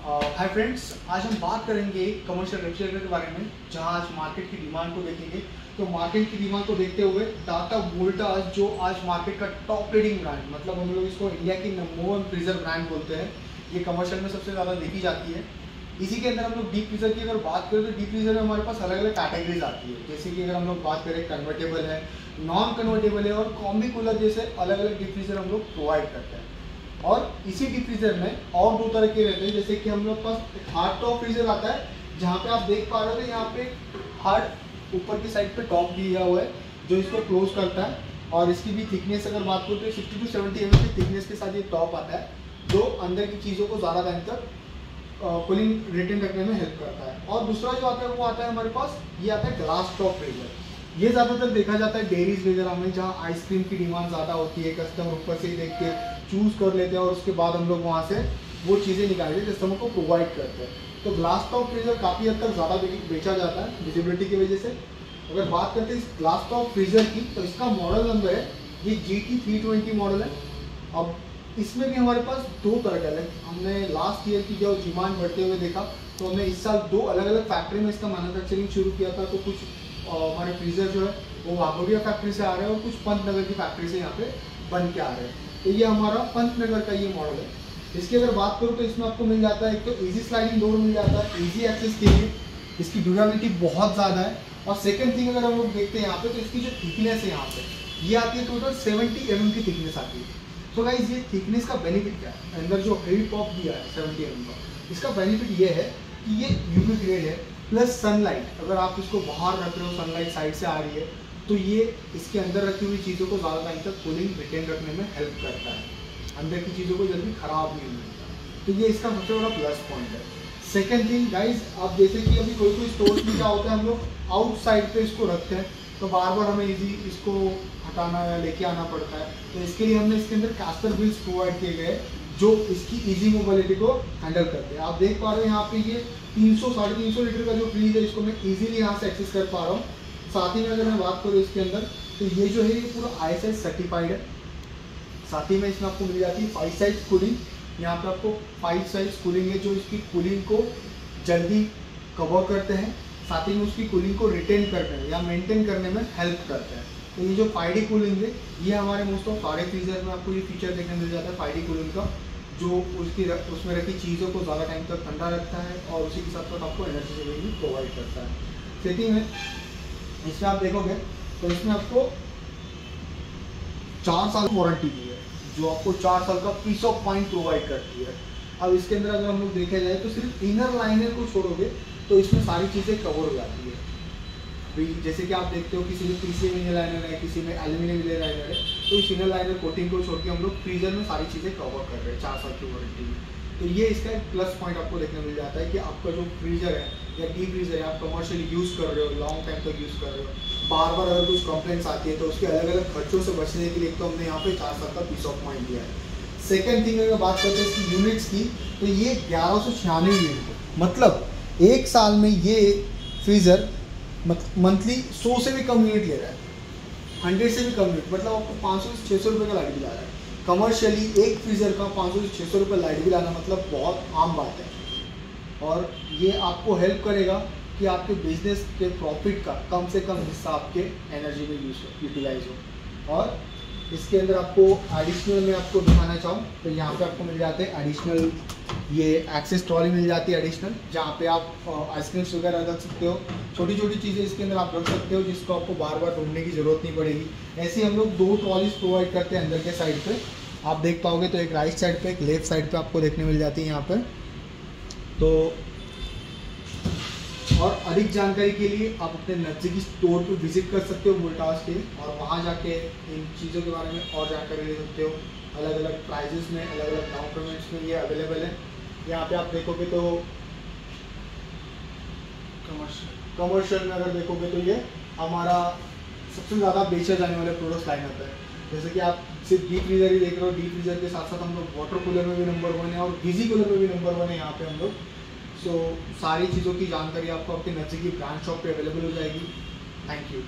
Hi friends, आज हम बात करेंगे कमर्शियल रेफ्रिजरेटर के बारे में, जहां आज मार्केट की डिमांड को देखेंगे। तो मार्केट की डिमांड को देखते हुए टाटा वोल्टास जो आज मार्केट का टॉप रेटिंग ब्रांड, मतलब हम लोग इसको इंडिया की नंबर 1 फ्रीजर ब्रांड बोलते हैं, ये कमर्शियल में सबसे ज़्यादा देखी जाती है। इसी के अंदर हम लोग डीप फ्रीजर की अगर बात करें तो डीप फ्रीजर में हमारे पास अलग अलग कैटेगरीज आती है। जैसे कि अगर हम लोग बात करें, कन्वर्टेबल है, नॉन कन्वर्टेबल है और कॉम्बी कूलर जैसे अलग अलग डीप फ्रीजर हम लोग प्रोवाइड करते हैं। और इसी डीप फ्रीजर में और दो तरह के रहते हैं, जैसे कि हम लोग पास एक हार्ड टॉप फ्रीजर आता है, जहाँ पे आप देख पा रहे हो यहाँ पे हार्ड ऊपर की साइड पे टॉप दिया हुआ है जो इसको क्लोज करता है। और इसकी भी थिकनेस अगर बात करूँ तो 60 to 70 mm की थिकनेस के साथ ये टॉप आता है, जो अंदर की चीज़ों को ज़्यादा टाइम तक कूलिंग रिटेन रखने में हेल्प करता है। और दूसरा जो आता है वो आता है हमारे पास, ये आता है ग्लास टॉप फ्रीजर। ये ज़्यादातर देखा जाता है डेयरीज वगैरह में, जहाँ आइसक्रीम की डिमांड ज़्यादा होती है। कस्टमर ऊपर से ही देख के चूज़ कर लेते हैं और उसके बाद हम लोग वहाँ से वो चीज़ें निकाल के कस्टमर को प्रोवाइड करते हैं। तो ग्लास टॉप फ्रीजर काफ़ी हद तक ज़्यादा बेचा जाता है विजिबिलिटी की वजह से। अगर बात करते हैं इस ग्लास टॉप फ्रीजर की, तो इसका मॉडल नंबर है ये GT320 मॉडल है। अब इसमें भी हमारे पास दो तरह का है। हमने लास्ट ईयर की जब डिमांड बढ़ते हुए देखा, तो हमने इस साल दो अलग अलग फैक्ट्री में इसका मैन्युफैक्चरिंग शुरू किया था। तो कुछ हमारे फ्रीजर जो है वो वाघोडिया फैक्ट्री से आ रहे हैं और कुछ पंतनगर की फैक्ट्री से यहाँ पे बन के आ रहे हैं। तो ये हमारा पंतनगर का ये मॉडल है। इसकी अगर बात करूँ तो इसमें आपको मिल जाता है, एक तो इजी स्लाइडिंग डोर मिल जाता है, इजी एक्सेस के लिए इसकी ड्यूरेबिलिटी बहुत ज़्यादा है। और सेकंड थिंग अगर हम लोग देखते हैं यहाँ पे, तो इसकी जो थिकनेस है यहाँ पे, ये आती है टोटल 70 mm की थिकनेस आती है। तो गाइस ये थिकनेस का बेनिफिट क्या है, अंदर जो हेड पॉप दिया है 70 mm का, इसका बेनिफिट ये है कि ये यूवी ग्रेड है, प्लस सनलाइट अगर आप इसको बाहर रख रहे हो, सनलाइट साइड से आ रही है, तो ये इसके अंदर रखी हुई चीज़ों को ज़्यादा टाइम तक कूलिंग रिटेन रखने में हेल्प करता है। अंदर की चीज़ों को जल्दी ख़राब नहीं होता, तो ये इसका सबसे बड़ा प्लस पॉइंट है। सेकेंड थिंग गाइज, अब जैसे कि अभी कोई कोई स्टोर में क्या होता है, हम लोग आउटसाइड पे इसको रखते हैं, तो बार बार हमें इजी इसको हटाना या लेके आना पड़ता है। तो इसके लिए हमने इसके अंदर कैस्टर व्हील्स प्रोवाइड किए गए जो इसकी इजी मोबिलिटी को हैंडल करते हैं। आप देख पा रहे हो यहाँ पे ये 300-350 लीटर का जो फ्रीज है, इसको मैं इजीली यहाँ से एक्सेस कर पा रहा हूँ। साथ ही में अगर मैं बात करूँ इसके अंदर, तो ये जो है ये पूरा ISI सर्टिफाइड है। साथ ही में इसमें आपको मिल जाती है 5 साइज कूलिंग। यहाँ पे आपको 5 साइज कूलिंग है जो इसकी कूलिंग को जल्दी कवर करते हैं, साथ ही में उसकी कूलिंग को रिटेन करने में या मेंटेन करने में हेल्प करते हैं। तो ये जो 5D कूलिंग है, ये हमारे मोस्ट ऑफ सारे फ्रीजर में आपको ये फीचर देखने मिल जाता है 5D कूलिंग का, जो उसमें रखी चीज़ों को ज़्यादा टाइम तक ठंडा रखता है और उसी के साथ साथ आपको एनर्जी सेविंग भी प्रोवाइड करता है। सेटिंग में इसमें आप देखोगे तो इसमें आपको 4 साल वारंटी दी है, जो आपको 4 साल का पीस ऑफ माइंड प्रोवाइड करती है। अब इसके अंदर अगर हम लोग देखा जाए तो सिर्फ इनर लाइनर को छोड़ोगे तो इसमें सारी चीज़ें कवर हो जाती है। जैसे कि आप देखते हो किसी में पीसी इनर लाइनर है, किसी में एल्यूमिनियम इनर लाइनर है, तो इस इनर लाइनर कोटिंग को छोड़ के हम लोग फ्रीजर में सारी चीज़ें कवर कर रहे हैं 4 साल की वारंटी में। तो ये इसका एक प्लस पॉइंट आपको देखने मिल जाता है कि आपका जो फ्रीजर है या डीप फ्रीजर है, आप कमर्शियली यूज़ कर रहे हो, लॉन्ग टाइम तक यूज़ कर रहे हो, बार बार अगर कुछ कंप्लेंट्स आती है तो उसके अलग अलग खर्चों से बचने के लिए तो हमने यहाँ पे 4 साल का पीस ऑफ माइंड दिया है। सेकेंड थिंग अगर बात करते हैं इसकी यूनिट्स की, तो ये 1196 यूनिट, मतलब एक साल में ये फ्रीज़र मंथली 100 से भी कम यूनिट ले रहा है, 100 से भी कम यूनिट, मतलब आपको 500 से 600 रुपये का लाइट बिल आ रहा है। कमर्शियली एक फ्रीज़र का 500 से 600 रुपये लाइट बिल आना मतलब बहुत आम बात है। और ये आपको हेल्प करेगा कि आपके बिजनेस के प्रॉफिट का कम से कम हिस्सा आपके एनर्जी में यूटिलाइज हो। और इसके अंदर आपको एडिशनल में आपको दिखाना चाहूँ तो यहाँ पे आपको मिल जाते हैं एडिशनल, ये एक्सेस ट्रॉली मिल जाती है एडिशनल, जहाँ पे आप आइसक्रीम्स वगैरह रख सकते हो, छोटी छोटी चीज़ें इसके अंदर आप रख सकते हो जिसको आपको बार बार ढूंढने की ज़रूरत नहीं पड़ेगी। ऐसे हम लोग 2 ट्रॉलीज प्रोवाइड करते हैं अंदर के साइड पे, आप देख पाओगे तो एक राइट साइड पे, एक लेफ्ट साइड पे आपको देखने मिल जाती है यहाँ पर। तो और अधिक जानकारी के लिए आप अपने नज़दीकी स्टोर पर विजिट कर सकते हो वोल्टास के, और वहाँ जाके इन चीज़ों के बारे में और जानकारी ले सकते हो। अलग अलग प्राइजेस में, अलग अलग डाउन पेमेंट्स में ये अवेलेबल है। यहाँ पे आप देखोगे तो कमर्शियल में अगर देखोगे तो ये हमारा सबसे ज़्यादा बेचा जाने वाले प्रोडक्ट्स लाइन अप है। जैसे कि आप सिर्फ डीप फ्रीजर ही देख रहे हो, डीप फ्रीजर के साथ साथ हम लोग वाटर कूलर में भी नंबर 1 है और इजी कूलर में भी नंबर 1 है यहाँ पे हम लोग। सो सारी चीज़ों की जानकारी आपको आपके नज़दीकी ब्रांच शॉप पे अवेलेबल हो जाएगी। Thank you.